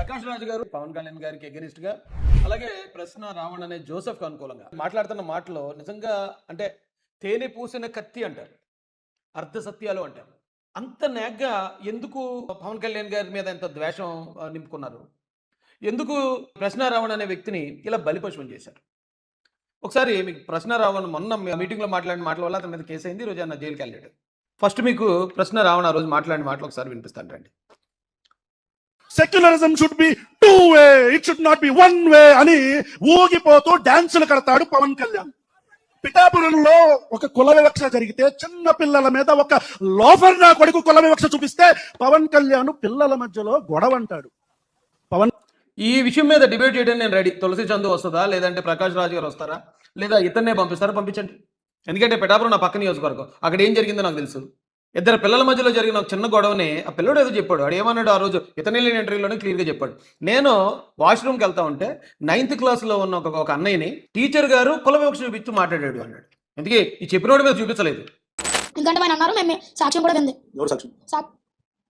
ప్రకాష్ రాజు గారు పవన్ కళ్యాణ్ గారికి అగెనిస్ట్ గా, అలాగే ప్రశ్న రావణ్ అనే జోసెఫ్ అనుకూలంగా మాట్లాడుతున్న మాటలో నిజంగా అంటే తేనె పూసిన కత్తి అంటారు, అర్ధ సత్యాలు అంటారు. అంత నేగ్గా ఎందుకు పవన్ కళ్యాణ్ గారి మీద ఎంత ద్వేషం నింపుకున్నారు? ఎందుకు ప్రశ్న రావణ్ అనే వ్యక్తిని ఇలా బలిపశువం చేశారు? ఒకసారి మీకు ప్రశ్న రావణ్ మొన్న మీటింగ్లో మాట్లాడిన మాటల వల్ల అతని మీద కేసు అయింది, రోజు అన్న జైలుకి వెళ్ళాడు. ఫస్ట్ మీకు ప్రశ్న రావణ్ ఆ రోజు మాట్లాడిన మాటలు ఒకసారి వినిపిస్తాను రండి. Secularism should be two way, it should not be one way అని ఊగిపోతూ డాన్సులు కడతాడు పవన్ కళ్యాణ్. పిఠాపురంలో ఒక కుల వివక్ష జరిగితే చిన్న పిల్లల మీద ఒక లోఫర్ నా కొడుకు కుల వివక్ష చూపిస్తే పవన్ కళ్యాణ్ పిల్లల మధ్యలో గొడవ అంటాడు. పవన్ ఈ విషయం మీద డిబేట్ చేయడానికి నేను రెడీ. తులసి చందు వస్తుందా, లేదంటే ప్రకాష్ రాజు గారు వస్తారా, లేదా ఇతన్నే పంపిస్తారా? పంపించండి. ఎందుకంటే పిఠాపురం నా పక్క నియోజకవర్గం, అక్కడ ఏం జరిగిందో నాకు తెలుసు. ఇద్దరు పిల్లల మధ్యలో జరిగిన ఒక చిన్న గొడవని ఆ పిల్లడు ఏదో చెప్పాడు. వాడు ఏమన్నాడు ఆ రోజు ఇతని ఇంటర్వ్యూలోనే క్లియర్గా చెప్పాడు. నేను వాష్రూమ్కి వెళ్తా ఉంటే 9th క్లాస్లో ఉన్న ఒక అన్నయ్యని టీచర్ గారు కుల వివక్ష చూపించి మాట్లాడాడు అన్నాడు. ఎందుకే ఈ చెప్పినోడి మీద చూపించలేదు. ఎందుకంటే ఆయన అన్నారు, మేము సాక్ష్యం కూడా ఉంది.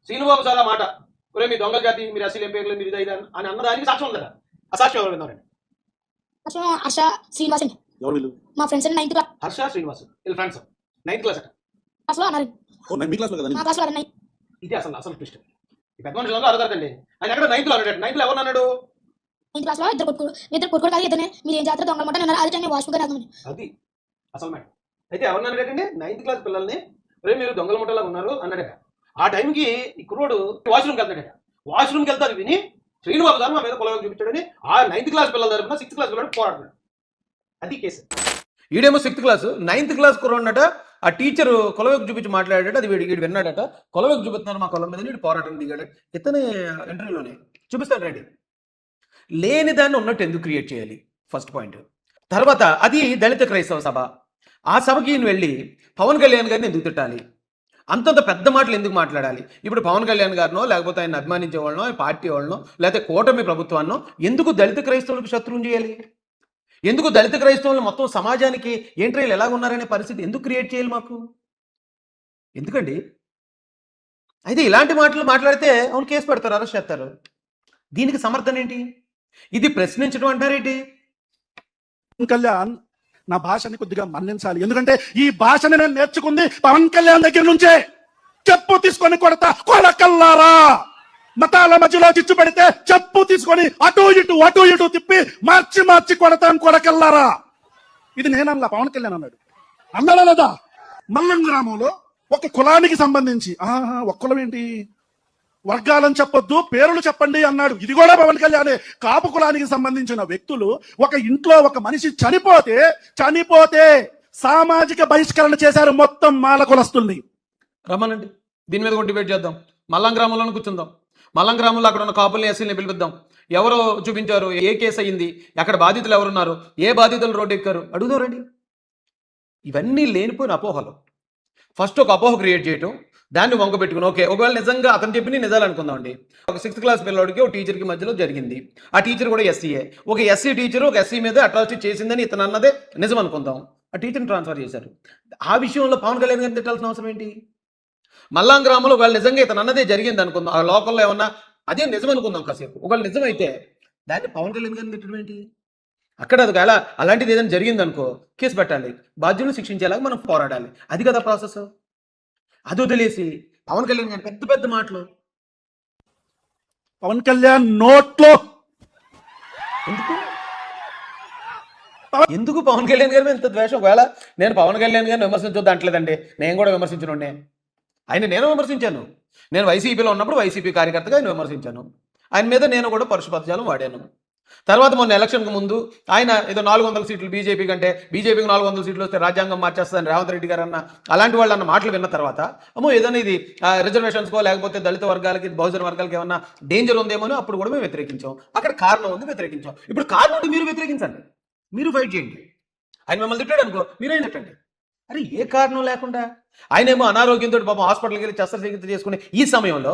శ్రీనుబాబు సార్ ఆ మాట, ఒరే మీ దొంగ జాతి, మీరు అసలు ఏం పేర్లు, మీరు ఇది అని అన్నదానికి సాక్ష్యం ఉందా? ఆ సాక్ష్యం ఎవరు విన్నారండి? హర్ష శ్రీనివాస్ అండి, మా ఫ్రెండ్స్ అండి. 9th క్లాస్ హర్ష శ్రీనివాస్ వీళ్ళ ఫ్రెండ్స్ 9th క్లాస్ క్లాస్లో అన్నారు. మా క్లాస్లో అన్నాయి. ఇది అసలు ట్విస్ట్. ఈ పెద్ద మనుషులు అడగదండి. ఆయన ఎక్కడ 9th లో అన్నాడు. 9th లో ఎవరు అన్నాడు? 9th క్లాస్లో ఇద్దరు కొట్టుకోడు కాదు, ఇద్దరు మీరు ఏం చేస్తారు దొంగ అన్నారు. అదే టైం వాష్రూమ్ గారు అది అసలు మేడం. అయితే ఎవరు అన్నాడంటే 9th క్లాస్ పిల్లల్ని రే మీరు దొంగల ముట్టలా ఉన్నారు అన్నాడట. ఆ టైంకి ఈ కుర్రోడు వాష్రూమ్కి వెళ్తాడట. వాష్రూమ్కి వెళ్తే అది విని శ్రీనుబాబు గారు మా మీద కులవేక్ష చూపించాడని ఆ 9th క్లాస్ పిల్లల తరపున 6th క్లాస్ పిల్లడు పోరాడుతున్నాడు. అది కేసు. ఈడేమో 6th క్లాస్, 9th క్లాస్ కుర్రోడట. ఆ టీచరు కులవేక్ష చూపించి మాట్లాడాడట. అది వీడు విన్నాడట. కులవేక్ష చూపిస్తున్నారు మా కులం మీద, పోరాటం దిగాడు. ఇతనే ఇంటర్వ్యూలోనే చూపిస్తాడు రండి. లేని దాన్ని ఉన్నట్టు ఎందుకు క్రియేట్ చేయాలి? First point. తర్వాత అది దళిత క్రైస్తవ సభ. ఆ సభకి ఈయన వెళ్ళి పవన్ కళ్యాణ్ గారిని ఎందుకు తిట్టాలి? అంతంత పెద్ద మాటలు ఎందుకు మాట్లాడాలి? ఇప్పుడు పవన్ కళ్యాణ్ గారినో, లేకపోతే ఆయన అభిమానించే వాళ్ళనో, పార్టీ వాళ్ళనో, లేకపోతే కూటమి ప్రభుత్వాన్నో ఎందుకు దళిత క్రైస్తవులకు శత్రువుని చేయాలి? ఎందుకు దళిత క్రైస్తవులు మొత్తం సమాజానికి ఏంట్రీలు ఎలా ఉన్నారనే పరిస్థితి ఎందుకు క్రియేట్ చేయాలి మాకు? ఎందుకండి? అయితే ఇలాంటి మాటలు మాట్లాడితే అవును కేసు పెడతారు, అరెస్ట్ చేస్తారు. దీనికి సమర్థన ఏంటి? ఇది ప్రశ్నించడం అంటారేంటి? కళ్యాణ్ నా భాషని కొద్దిగా మన్నించాలి. ఎందుకంటే ఈ భాషని నేను నేర్చుకుంది పవన్ కళ్యాణ్ దగ్గర నుంచే. చెప్పు తీసుకొని కొడతా కొడకల్లారా. మతాల మధ్యలో చిచ్చు పెడితే చెప్పు తీసుకొని అటు ఇటు తిప్పి మార్చి కొడతాం కొడకల్లారా. ఇది నేనల్లా, పవన్ కళ్యాణ్ అన్నాడు. అన్నాడా లేదా? మల్లం గ్రామంలో ఒక కులానికి సంబంధించి ఒక కులం ఏంటి, వర్గాలని చెప్పొద్దు, పేర్లు చెప్పండి అన్నాడు. ఇది కూడా పవన్ కళ్యాణే. కాపు కులానికి సంబంధించిన వ్యక్తులు ఒక ఇంట్లో ఒక మనిషి చనిపోతే సామాజిక బహిష్కరణ చేశారు మొత్తం మాల కులస్తుల్ని. రమ్మనండి, దీని మీద కూడా డిబేట్ చేద్దాం. మల్లం గ్రామంలోనే కూర్చుందాం. మల్లం గ్రామంలో అక్కడ ఉన్న కాపుల్ని, ఎస్సీని పిలిపిద్దాం. ఎవరు చూపించారు, ఏ కేసు అయ్యింది, అక్కడ బాధితులు ఎవరున్నారు, ఏ బాధితులు రోడ్డు ఎక్కారు అడుగుదారండి. ఇవన్నీ లేనిపోయిన అపోహలు. ఫస్ట్ ఒక అపోహ క్రియేట్ చేయటం, దాన్ని వంక పెట్టుకుని ఓకే ఒకవేళ నిజంగా అతను చెప్పిన నిజాలు అనుకుందామండి. ఒక 6th క్లాస్ పిల్లడికి ఒక టీచర్కి మధ్యలో జరిగింది. ఆ టీచర్ కూడా ఎస్సీఏ. ఒక ఎస్సీ టీచర్ ఒక ఎస్సీ మీద అట్రాసిటీ చేసిందని ఇతను అన్నదే నిజం అనుకుందాం. ఆ టీచర్ని ట్రాన్స్ఫర్ చేశారు. ఆ విషయంలో పవన్ కళ్యాణ్ గారిని తిట్టాల్సిన అవసరం ఏంటి? మల్లాం గ్రామంలో ఒకవేళ నిజంగా ఇతను అన్నదే జరిగింది అనుకుందాం, ఆ లోకల్లో ఏమన్నా అదే నిజం అనుకుందాం కాసేపు. ఒకవేళ నిజమైతే దాన్ని పవన్ కళ్యాణ్ గారిని తిట్టడం ఏంటి? అక్కడ అది అలా అలాంటిది ఏదైనా జరిగింది అనుకో కేసు పెట్టాలి, బాధ్యులను శిక్షించేలాగా మనం పోరాడాలి. అది కదా ప్రాసెస్. అది వదిలేసి పవన్ కళ్యాణ్ గారి పెద్ద పెద్ద మాటలు. పవన్ కళ్యాణ్ నోట్లో ఎందుకు పవన్ కళ్యాణ్ గారి మీద ఇంత ద్వేషం? ఒకవేళ నేను పవన్ కళ్యాణ్ గారిని విమర్శించొద్దు అంటలేదండి, నేను కూడా విమర్శించనుండే. నేను విమర్శించాను. నేను వైసీపీలో ఉన్నప్పుడు వైసీపీ కార్యకర్తగా ఆయన విమర్శించాను. ఆయన మీద నేను కూడా పరుషపదజాలం వాడాను. తర్వాత మొన్న ఎలక్షన్కి ముందు ఆయన ఏదో 400 సీట్లు బీజేపీ కంటే, బీజేపీకి 400 సీట్లు వస్తే రాజ్యాంగం మార్చేస్తుందని రేవంత్ రెడ్డి గారు అలాంటి వాళ్ళు అన్న మాటలు విన్న తర్వాత అమ్మో ఏదైనా ఇది రిజర్వేషన్స్కో లేకపోతే దళిత వర్గాలకి, బహుజన వర్గాలకి ఏమన్నా డేంజర్ ఉందేమో అప్పుడు కూడా మేము వ్యతిరేకించాం. అక్కడ కారణం ఉంది, వ్యతిరేకించాం. ఇప్పుడు కారణం ఉంది, మీరు వ్యతిరేకించండి, మీరు ఫైట్ చేయండి. ఆయన మిమ్మల్ని తిట్టాడు అనుకో, మీరేం తిట్టండి. అరే ఏ కారణం లేకుండా ఆయనేమో అనారోగ్యంతో పాపం హాస్పిటల్కి వెళ్ళి శస్త్రచికిత్స చేసుకునే ఈ సమయంలో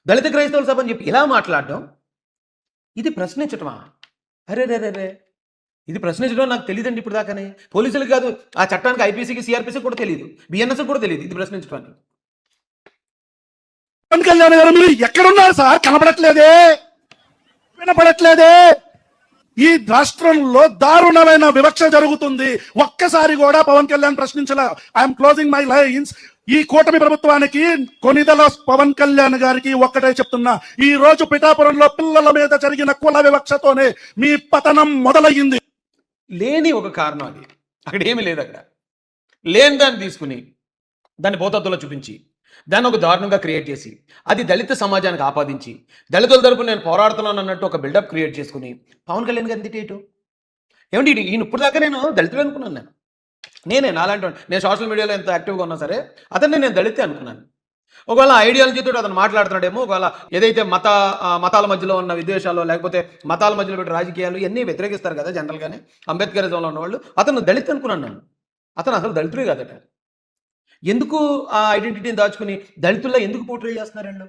దళిత క్రైస్తవుల సభ అని చెప్పి ఇలా మాట్లాడడం, ఇది ప్రశ్నించటమా? అరే రే రే రే ఇది ప్రశ్నించడం నాకు తెలియదండి ఇప్పుడు దాకానే. పోలీసులకు కాదు, ఆ చట్టానికి ఐపీసీకి, సిఆర్పీసీకి కూడా తెలియదు, బిఎన్ఎస్ కూడా తెలియదు ఇది ప్రశ్నించడానికి. పవన్ కళ్యాణ్ గారు మీరు ఎక్కడున్నారు సార్? కనబడట్లేదే. వినపడట్లేదే. ఈ రాష్ట్రంలో దారుణమైన వివక్ష జరుగుతుంది. ఒక్కసారి కూడా పవన్ కళ్యాణ్ ప్రశ్నించలా. I'm closing my lines. ఈ కూటమి ప్రభుత్వానికి కొనిదల పవన్ కళ్యాణ్ గారికి ఒక్కటే చెప్తున్నా, ఈ రోజు పిఠాపురంలో పిల్లల మీద జరిగిన కుల వివక్షతోనే మీ పతనం మొదలయ్యింది. లేని ఒక కారణం అది. అక్కడ ఏమీ లేదు. అక్కడ లేని దాన్ని తీసుకుని దాన్ని భూతత్వంలో చూపించి దాన్ని ఒక దారుణంగా క్రియేట్ చేసి అది దళిత సమాజానికి ఆపాదించి దళితుల తరపున నేను పోరాడుతున్నాను అన్నట్టు ఒక బిల్డప్ క్రియేట్ చేసుకుని పవన్ కళ్యాణ్ గారిని తిట్టేయటం ఏమండి? ఈయన ఇప్పుడు దాకా నేను దళితులు అనుకున్నాను. నేనే నాలాంటి నేను సోషల్ మీడియాలో ఎంత యాక్టివ్గా ఉన్నా సరే అతన్ని నేను దళితే అనుకున్నాను. ఒకవేళ ఐడియాలజీతో అతను మాట్లాడుతున్నాడేమో, ఒకవేళ ఏదైతే మతాల మధ్యలో ఉన్న విద్వేషాలు లేకపోతే మతాల మధ్యలో పెట్టే రాజకీయాలు ఇవన్నీ వ్యతిరేకిస్తారు కదా జనరల్గానే అంబేద్కరిజంలో ఉన్నవాళ్ళు. అతను దళిత్ అనుకున్నాను నేను. అతను అసలు దళితుడే కాదట. ఎందుకు ఆ ఐడెంటిటీని దాచుకుని దళితుల్లో ఎందుకు పోర్ట్రే చేస్తున్నారు వీళ్ళు?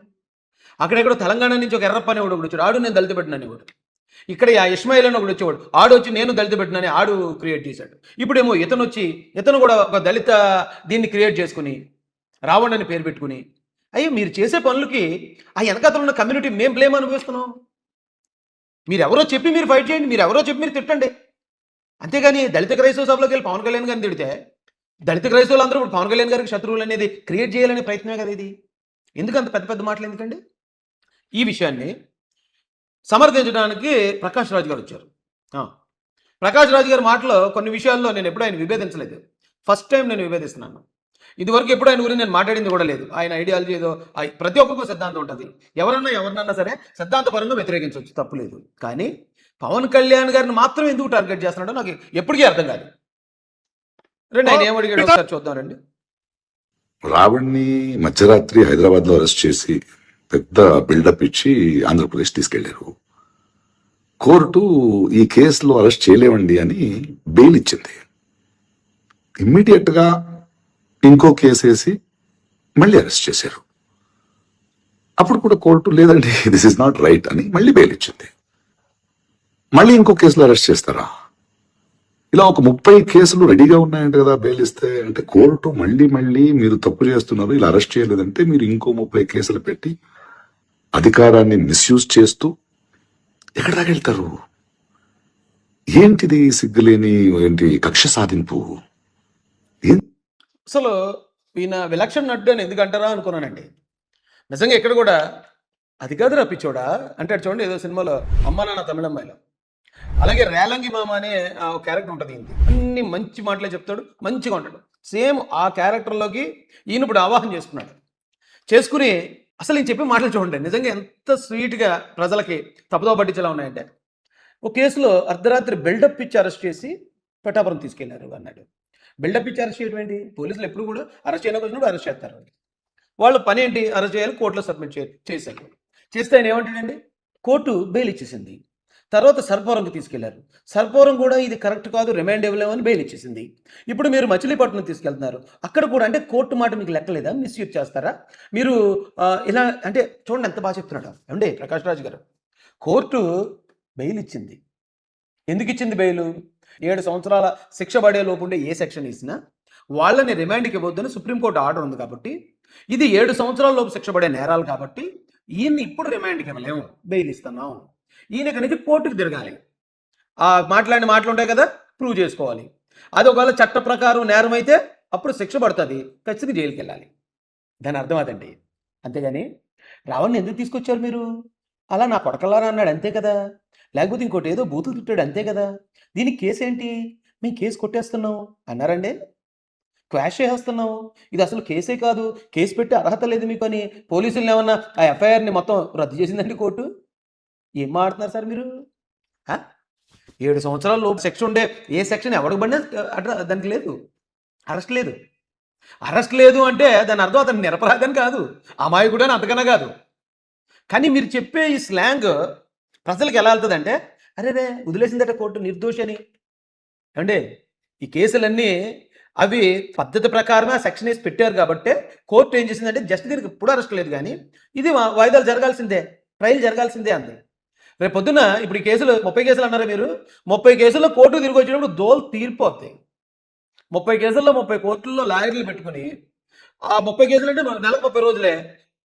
అక్కడెక్కడో తెలంగాణ నుంచి ఒక ఎర్రప్ప అనేవాడు ఒకడు వచ్చాడు, ఆడు నేను దళిత పెట్టిననేవాడు. ఇక్కడ ఆ ఇస్మాయిల్ అని ఒకడు వచ్చేవాడు, ఆడు వచ్చి నేను దళిత పెట్టినని ఆడు క్రియేట్ చేశాడు. ఇప్పుడేమో ఇతను కూడా ఒక దళిత దీన్ని క్రియేట్ చేసుకుని రావణ్ అని పేరు పెట్టుకుని, అయ్యో మీరు చేసే పనులకి ఆ వెనకాతలు ఉన్న కమ్యూనిటీ మేము బ్లేమ్ అనుభవిస్తున్నాం. మీరు ఎవరో చెప్పి మీరు ఫైట్ చేయండి, మీరు ఎవరో చెప్పి మీరు తిట్టండి. అంతేగాని దళిత క్రైస్తవ సభలోకి వెళ్ళి పవన్ కళ్యాణ్ గారిని తిడితే దళిత క్రైస్తవులు అందరూ ఇప్పుడు పవన్ కళ్యాణ్ గారికి శత్రువులు అనేది క్రియేట్ చేయాలనే ప్రయత్నమే కదా ఇది. ఎందుకు అంత పెద్ద పెద్ద మాటలు ఎందుకండి? ఈ విషయాన్ని సమర్థించడానికి ప్రకాష్ రాజ్ గారు వచ్చారు. ప్రకాష్ రాజ్ గారి మాటలో కొన్ని విషయాల్లో నేను ఎప్పుడు ఆయన విభేదించలేదు. ఫస్ట్ టైం నేను విభేదిస్తున్నాను. ఇదివరకు ఎప్పుడు ఆయన గురించి నేను మాట్లాడింది కూడా లేదు. ఆయన ఐడియాలజీ ఏదో ప్రతి ఒక్కరికో సిద్ధాంతం ఉంటుంది. ఎవరన్నా సరే సిద్ధాంతపరంగా వ్యతిరేకించవచ్చు, తప్పులేదు. కానీ పవన్ కళ్యాణ్ గారిని మాత్రం ఎందుకు టార్గెట్ చేస్తున్నాడో నాకు ఎప్పటికీ అర్థం కాదు. రండి ఆయన ఏమడిగాడు ఒకసారి చూద్దాం రండి. రావణ్ణి మధ్యరాత్రి హైదరాబాద్ లో అరెస్ట్ చేసి పెద్ద బిల్డప్ ఇచ్చి ఆంధ్రప్రదేశ్ తీసుకెళ్లారు. కోర్టు ఈ కేసులో అరెస్ట్ చేయలేవండి అని బెయిల్ ఇచ్చింది. ఇమ్మీడియట్ గా ఇంకో కేసు వేసి మళ్ళీ అరెస్ట్ చేశారు. అప్పుడు కూడా కోర్టు లేదండి దిస్ ఇస్ నాట్ రైట్ అని మళ్ళీ బెయిల్ ఇచ్చింది. మళ్ళీ ఇంకో కేసులో అరెస్ట్ చేస్తారా? ఇలా ఒక 30 కేసులు రెడీగా ఉన్నాయంట కదా బెయిల్ ఇస్తే. అంటే కోర్టు మళ్ళీ మీరు తప్పు చేస్తున్నారు, ఇలా అరెస్ట్ చేయలేదంటే మీరు ఇంకో 30 కేసులు పెట్టి అధికారాన్ని మిస్యూజ్ చేస్తూ ఎక్కడ దాకా వెళ్తారు? ఏంటిది సిగ్గులేని కక్ష సాధింపు? అసలు ఈయన విలక్షణ నటుడు అని ఎందుకంటారా అనుకున్నానండి. నిజంగా ఎక్కడ కూడా అది కాదు రప్పించోడా అంటే చూడండి, ఏదో సినిమాలో అమ్మ నాన్న తమిళమ్మాయిలో, అలాగే రేలంగి మామ అనే ఒక క్యారెక్టర్ ఉంటుంది. అన్ని మంచి మాటలే చెప్తాడు, మంచిగా ఉంటాడు. సేమ్ ఆ క్యారెక్టర్లోకి ఈయన ఇప్పుడు ఆవాహన చేసుకుని అసలు నేను చెప్పే మాటలు చూడండి నిజంగా ఎంత స్వీట్గా ప్రజలకి తప్పుదో పట్టించేలా ఉన్నాయంటే, ఒక కేసులో అర్ధరాత్రి బిల్డప్ ఇచ్చి అరెస్ట్ చేసి పిఠాపురం తీసుకెళ్లారు అన్నాడు. బిల్డప్ ఇచ్చి అరెస్ట్ చేయడం ఏంటి? పోలీసులు ఎప్పుడు కూడా అరెస్ట్ చేయడానికి వచ్చినప్పుడు అరెస్ట్ చేస్తారు. వాళ్ళు పని ఏంటి? అరెస్ట్ చేయాలి, కోర్టులో సబ్మిట్ చేశారు. చేస్తే ఆయన ఏమంటాడండి, కోర్టు బెయిల్ ఇచ్చేసింది. తర్వాత సర్పవరంకి తీసుకెళ్లారు. సర్పవరం కూడా ఇది కరెక్ట్ కాదు, రిమాండ్ ఇవ్వలేమని బెయిల్ ఇచ్చేసింది. ఇప్పుడు మీరు మచిలీపట్నం తీసుకెళ్తున్నారు. అక్కడ కూడా అంటే కోర్టు మాట మీకు లెక్కలేదా? మిస్యూజ్ చేస్తారా మీరు? ఇలా అంటే చూడండి ఎంత బాగా చెప్తున్నాడు ఏమండి ప్రకాష్ రాజ్ గారు. కోర్టు బెయిల్ ఇచ్చింది. ఎందుకు ఇచ్చింది బెయిల్? 7 సంవత్సరాల శిక్ష పడే లోపు ఉండే ఏ సెక్షన్ ఇచ్చినా వాళ్ళని రిమాండ్కి ఇవ్వద్దని సుప్రీంకోర్టు ఆర్డర్ ఉంది. కాబట్టి ఇది 7 సంవత్సరాల లోపు శిక్ష పడే నేరాలు కాబట్టి ఈయన్ని ఇప్పుడు రిమాండ్కి ఇవ్వలేము, బెయిల్ ఇస్తున్నాం. ఈయన కనుక కోర్టుకు తిరగాలి. మాట్లాడిన మాటలు ఉంటాయి కదా, ప్రూవ్ చేసుకోవాలి. అది ఒకవేళ చట్ట ప్రకారం నేరం అయితే అప్పుడు శిక్ష పడుతుంది, ఖచ్చితంగా జైలుకి వెళ్ళాలి. దాని అర్థం అదండి. అంతేగాని రావణ్ని ఎందుకు తీసుకొచ్చారు మీరు? అలా నా కొడకల్లారా అన్నాడు అంతే కదా, లేకపోతే ఇంకోటి ఏదో బూతులు తిట్టాడు అంతే కదా. దీనికి కేసు ఏంటి? మేము కేసు కొట్టేస్తున్నాం అన్నారండి, క్వాష్ చేసేస్తున్నాం. ఇది అసలు కేసే కాదు, కేసు పెట్టే అర్హత లేదు మీకు అని పోలీసులు ఏమన్నా ఆ ఎఫ్ఐఆర్ని మొత్తం రద్దు చేసిందండి కోర్టు. ఏం మాడుతున్నారు సార్ మీరు? 7 సంవత్సరాల లోపు సెక్షన్ ఉండే ఏ సెక్షన్ ఎవరికి పడినా దానికి లేదు, అరెస్ట్ లేదు. అరెస్ట్ లేదు అంటే దాని అర్థం అతను నిరపరాధని కాదు, అమాయకుడు అని అంతకన్నా కాదు. కానీ మీరు చెప్పే ఈ స్లాంగ్ ప్రజలకు ఎలా వెళ్తుంది అంటే, అరే వదిలేసిందట కోర్టు నిర్దోషి అని. అంటే ఈ కేసులన్నీ అవి పద్ధతి ప్రకారమే సెక్షన్ వేసి పెట్టారు కాబట్టి కోర్టు ఏం చేసిందంటే జస్ట్ దీనికి ఇప్పుడు అరెస్ట్ లేదు, కానీ ఇది వాయిదాలు జరగాల్సిందే, ట్రయల్ జరగాల్సిందే అంతే. రేపు పొద్దున ఇప్పుడు ఈ కేసులు 30 కేసులు అన్నారా మీరు, 30 కేసుల్లో కోర్టు తిరిగి వచ్చినప్పుడు దోలు తీరిపోతాయి. 30 కేసుల్లో 30 కోర్టుల్లో లాయర్లు పెట్టుకుని ఆ 30 కేసులు అంటే నెలకు 30 రోజులే.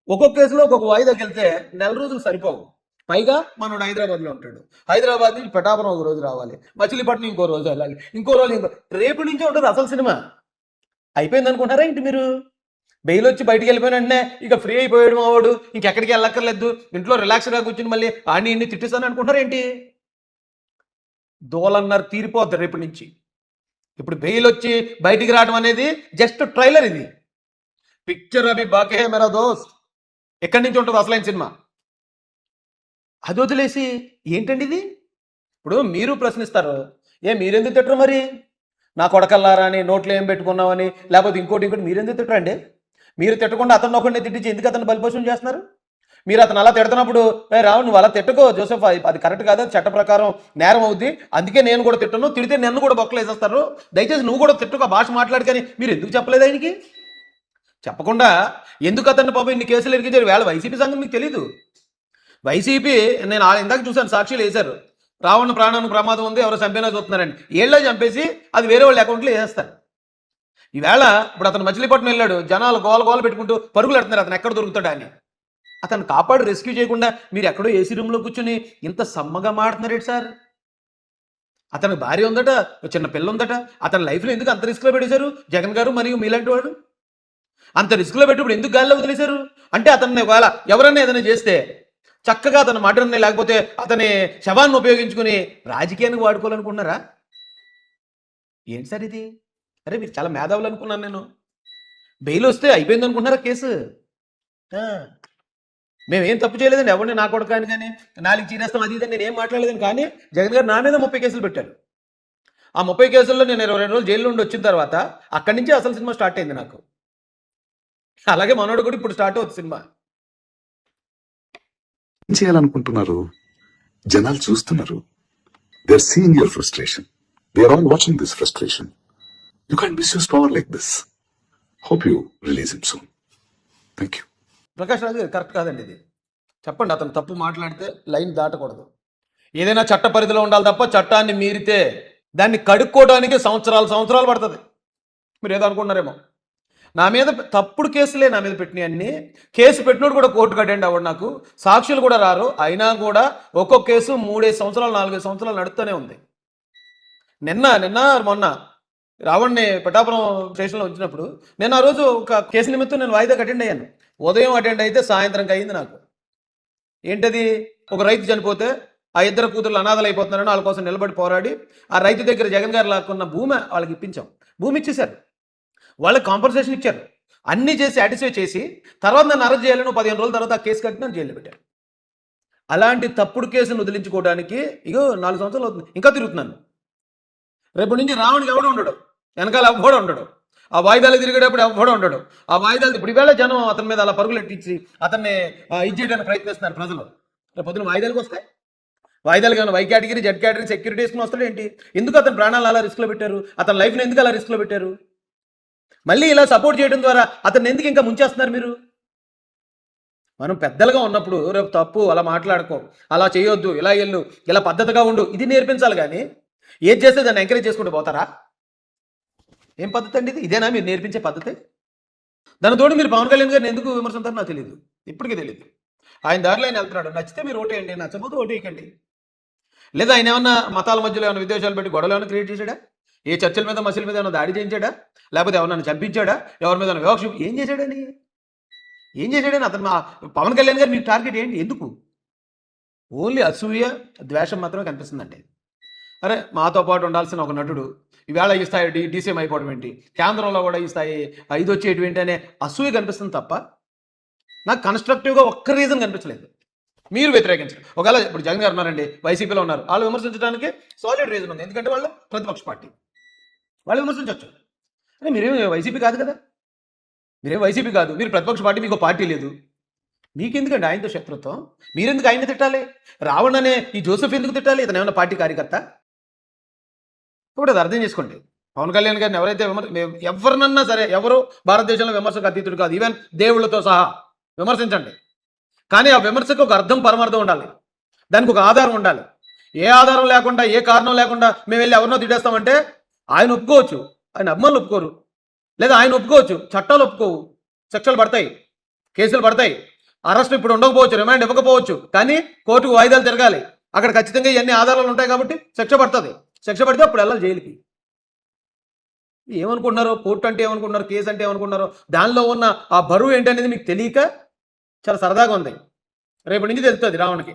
ఒక్కొక్క కేసులో ఒక్కొక్క వాయిదాకి వెళ్తే 4 రోజులు సరిపోవు. పైగా మనోడు హైదరాబాద్లో ఉంటాడు. హైదరాబాద్ నుంచి పిఠాపురం ఒక రోజు రావాలి, మచిలీపట్నం ఇంకో రోజు వెళ్ళాలి, ఇంకో రోజు రేపు నుంచే ఉంటుంది అసలు సినిమా. అయిపోయింది అనుకుంటారా ఏంటి మీరు? బెయిల్ వచ్చి బయటికి వెళ్ళిపోయిన వెంటనే ఇక ఫ్రీ అయిపోయాడు మావాడు, ఇంకెక్కడికి వెళ్ళక్కర్లేదు, ఇంట్లో రిలాక్స్గా కూర్చుని మళ్ళీ ఆడిని ఇన్ని తిట్టిస్తాను అనుకుంటారా ఏంటి? దోలన్నర తీరిపోద్ది రేపు నుంచి. ఇప్పుడు బెయిల్ వచ్చి బయటికి రావడం అనేది జస్ట్ ట్రైలర్. ఇది పిక్చర్ అభి బాకే హై మేరా దోస్త్, ఎక్కడి నుంచి ఉంటుంది అసలైన సినిమా. అది వదిలేసి ఏంటండి ఇది? ఇప్పుడు మీరు ప్రశ్నిస్తారు, మీరెందుకు తిట్టరు మరి? నా కొడకల్లారా అని నోట్లో ఏం పెట్టుకున్నామని, లేకపోతే ఇంకోటి మీరెందుకు తిట్టరండి? మీరు తిట్టకుండా అతను ఒకరిని తిట్టించి ఎందుకు అతను బలిపోషణ చేస్తున్నారు? మీరు అతను అలా తిడుతున్నప్పుడు రావు నువ్వు అలా తిట్టుకో జోసెఫ్, అది కరెక్ట్ కాదు, చట్ట ప్రకారం నేరం అవుద్ది, అందుకే నేను కూడా తిట్టను, తిడితే నన్ను కూడా బొక్కలు వేసేస్తారు, దయచేసి నువ్వు కూడా తిట్టుకో భాష మాట్లాడు. కానీ మీరు ఎందుకు చెప్పలేదు ఆయనకి? చెప్పకుండా ఎందుకు అతన్ని పాపం ఇన్ని కేసులు ఎరిగించారు? వేళ వైసీపీ సంగతి మీకు తెలీదు. వైసీపీ నేను ఇందాక చూశాను, సాక్షులు వేశారు, రావణ ప్రాణానికి ప్రమాదం ఉంది, ఎవరో చంపేనా చూస్తున్నారండి, ఏళ్ళో చంపేసి అది వేరే వాళ్ళ అకౌంట్లో వేసేస్తారు. ఈవేళ ఇప్పుడు అతను మచిలీపట్నం వెళ్ళాడు, జనాలు గోల పెట్టుకుంటూ పరుగులు పెడుతున్నారు అతను ఎక్కడ దొరుకుతాడా అని. అతను కాపాడు రెస్క్యూ చేయకుండా మీరు ఎక్కడో ఏసీ రూమ్లో కూర్చొని ఇంత సమ్మగా మాడుతున్నారేంటి సార్? అతనికి భార్య ఉందట, చిన్న పిల్ల ఉందట, అతని లైఫ్లో ఎందుకు అంత రిస్క్లో పెట్టేశారు జగన్ గారు మరియు మీలాంటి వాడు? అంత రిస్క్లో పెట్టి ఇప్పుడు ఎందుకు గాల్లో వదిలేశారు? అంటే అతన్ని ఒకవేళ ఎవరన్నా ఏదైనా చేస్తే చక్కగా అతను మటన్ని లేకపోతే అతని శవాన్ని ఉపయోగించుకుని రాజకీయానికి వాడుకోవాలనుకున్నారా? ఏంటి సార్ ఇది? అరే మీరు చాలా మేధావులు అనుకున్నాను నేను. బెయిల్ వస్తే అయిపోయింది అనుకున్నారా కేసు? మేమేం తప్పు చేయలేదండి, ఎవరిని నా కొడుకాని కానీ నాలుగు చీరేస్తాం అది ఇదని నేను ఏం మాట్లాడలేదని. కానీ జగన్ గారు నా మీద 30 కేసులు పెట్టారు. ఆ 30 కేసుల్లో నేను 22 రోజులు జైలు నుండి వచ్చిన తర్వాత అక్కడి నుంచి అసలు సినిమా స్టార్ట్ అయింది నాకు. అలాగే మనోడు కూడా ఇప్పుడు స్టార్ట్ అవుతుంది సినిమా. ఏం చేయాలనుకుంటున్నారు? జనాలు చూస్తున్నారు. They are seeing your frustration. They are all watching this frustration. You can't misuse power like this. Hope you release it soon. Thank you. Prakash Raju garu correct కాదండి ఇది. చెప్పండి, అతను తప్పు మాట్లాడితే లైన్ దాటకూడదు. ఏదైనా చట్ట పరిధిలో ఉండాలి తప్ప చట్టాన్ని మీరితే దాన్ని కడుక్కోవడానికి సంవత్సరాలు పడుతుంది. మీరు ఏదో అనుకుంటున్నారేమో. నా మీద తప్పుడు కేసులే నా మీద పెట్టినాయి అన్ని. కేసు పెట్టినోడు కూడా కోర్టుకు అటెండ్ అవ్వడు, నాకు సాక్షులు కూడా రారు. అయినా కూడా ఒక్కొక్క కేసు 3-5 సంవత్సరాలు 4-5 సంవత్సరాలు నడుస్తూనే ఉంది. నిన్న మొన్న రావణ్ణి పిఠాపురం స్టేషన్లో ఉంచినప్పుడు నేను ఆ రోజు ఒక కేసు నిమిత్తం నేను వాయిదాకి అటెండ్ అయ్యాను. ఉదయం అటెండ్ అయితే సాయంత్రంకి అయింది నాకు. ఏంటది? ఒక రైతు చనిపోతే ఆ ఇద్దరు కూతుర్లు అనాథలు అయిపోతున్నారని వాళ్ళ కోసం నిలబడి పోరాడి ఆ రైతు దగ్గర జగన్ గారు లాక్కున్న భూమి వాళ్ళకి ఇప్పించాం. భూమి ఇచ్చేశారు, వాళ్ళకి కాంపన్సేషన్ ఇచ్చారు, అన్నీ చేసి సాటిస్ఫై చేసి తర్వాత నన్ను అరెస్ట్ చేయాలని 15 రోజుల తర్వాత ఆ కేసు కట్టి నన్ను జైల్లో పెట్టారు. అలాంటి తప్పుడు కేసును వదిలించుకోవడానికి 4 సంవత్సరాలు అవుతుంది, ఇంకా తిరుగుతున్నాను. రేపు నుంచి రావణ్కి ఎవడో ఉండడు, వెనకాల ఎవ్వడో ఉండడు, ఆ వాయిదాలు తిరిగేటప్పుడు ఎవ్వడో ఉండడు. ఆ వాయిదాలు ఇప్పుడు ఈవేళ జనం అతని మీద అలా పరుగులు ఎట్టించి అతన్ని ఇది చేయడానికి ప్రయత్నిస్తున్నారు ప్రజలు. రేపు పొద్దున వాయిదాలకు వస్తాయి. వాయిదాలు కానీ why category Z category security వేసుకుని వస్తాడు ఏంటి? ఎందుకు అతని ప్రాణాలు అలా రిస్క్లో పెట్టారు? అతని లైఫ్ని ఎందుకు అలా రిస్క్లో పెట్టారు? మళ్ళీ ఇలా సపోర్ట్ చేయడం ద్వారా అతన్ని ఎందుకు ఇంకా ముంచేస్తున్నారు మీరు? మనం పెద్దలుగా ఉన్నప్పుడు రేపు తప్పు అలా మాట్లాడుకో, అలా చేయొద్దు, ఇలా వెళ్ళు, ఇలా పద్ధతిగా ఉండు, ఇది నేర్పించాలి. కానీ ఏది చేస్తే దాన్ని ఎంకరేజ్ చేసుకుంటూ పోతారా? ఏం పద్ధతి అండి ఇది? ఇదేనా మీరు నేర్పించే పద్ధతి? దాని తోడు మీరు పవన్ కళ్యాణ్ గారిని ఎందుకు విమర్శించారో నాకు తెలియదు, ఇప్పటికీ తెలియదు. ఆయన దారిలో ఆయన వెళ్తున్నాడు, నచ్చితే మీరు ఓటేయండి, నచ్చకపోతే ఓటేయకండి. లేదా ఆయన ఏమన్నా మతాల మధ్యలో ఏమైనా విద్వేషాలు పెట్టి గొడవలు ఏమైనా క్రియేట్ చేశాడా? ఏ చర్చల మీద మసీల మీద ఏమైనా దాడి చేయించాడా? లేకపోతే ఎవరినైనా చంపించాడా? ఎవరి మీద వివక్ష ఏం చేశాడని అతను పవన్ కళ్యాణ్ గారు మీ టార్గెట్ ఏంటి? ఎందుకు? ఓన్లీ అసూయ ద్వేషం మాత్రమే కనిపిస్తుందండి. అరే మాతో పాటు ఉండాల్సిన ఒక నటుడు ఈవేళ ఈ స్థాయి డీసీఎం అయిపోవడం ఏంటి, కేంద్రంలో కూడా ఈ స్థాయి 5 వచ్చేటువంటి అనే అసూయ కనిపిస్తుంది తప్ప నాకు కన్స్ట్రక్టివ్గా ఒక్క రీజన్ కనిపించలేదు. మీరు వ్యతిరేకించరు. ఒకవేళ ఇప్పుడు జగన్ గారు ఉన్నారండి, వైసీపీలో ఉన్నారు, వాళ్ళు విమర్శించడానికి సాలిడ్ రీజన్ ఉంది, ఎందుకంటే వాళ్ళు ప్రతిపక్ష పార్టీ, వాళ్ళు విమర్శించవచ్చు. అంటే మీరేం వైసీపీ కాదు కదా, మీరేం వైసీపీ కాదు, మీరు ప్రతిపక్ష పార్టీ, మీకు పార్టీ లేదు, మీకెందుకండి ఆయనతో శత్రుత్వం? మీరెందుకు ఆయన తిట్టాలి? రావణ్ అనే ఈ జోసెఫ్ ఎందుకు తిట్టాలి? ఇతను ఏమన్నా పార్టీ కార్యకర్త? ఇప్పుడు అది అర్థం చేసుకోండి. పవన్ కళ్యాణ్ గారిని ఎవరైతే ఎవరినన్నా సరే, ఎవరు భారతదేశంలో విమర్శకు అతీతుడు కాదు, ఈవెన్ దేవుళ్ళతో సహా విమర్శించండి. కానీ ఆ విమర్శకు ఒక అర్థం పరమార్థం ఉండాలి, దానికి ఒక ఆధారం ఉండాలి. ఏ ఆధారం లేకుండా, ఏ కారణం లేకుండా మేము వెళ్ళి ఎవరినో తిట్టేస్తామంటే ఆయన ఒప్పుకోవచ్చు, ఆయన అభిమానులు ఒప్పుకోరు. లేదా ఆయన ఒప్పుకోవచ్చు, చట్టాలు ఒప్పుకోవు, శిక్షలు పడతాయి, కేసులు పడతాయి. అరెస్ట్ ఇప్పుడు ఉండకపోవచ్చు, రిమాండ్ ఇవ్వకపోవచ్చు, కానీ కోర్టుకు వాయిదాలు తిరగాలి. అక్కడ ఖచ్చితంగా ఇవన్నీ ఆధారాలు ఉంటాయి కాబట్టి శిక్ష పడుతుంది. శిక్ష పడితే అప్పుడు వెళ్ళాలి జైలుకి. ఏమనుకుంటున్నారు, కోర్టు అంటే ఏమనుకుంటున్నారు, కేసు అంటే ఏమనుకుంటున్నారు, దానిలో ఉన్న ఆ బరువు ఏంటనేది మీకు తెలియక చాలా సరదాగా ఉంది. రేపటి నుంచి తెలుస్తుంది రావణ్కి.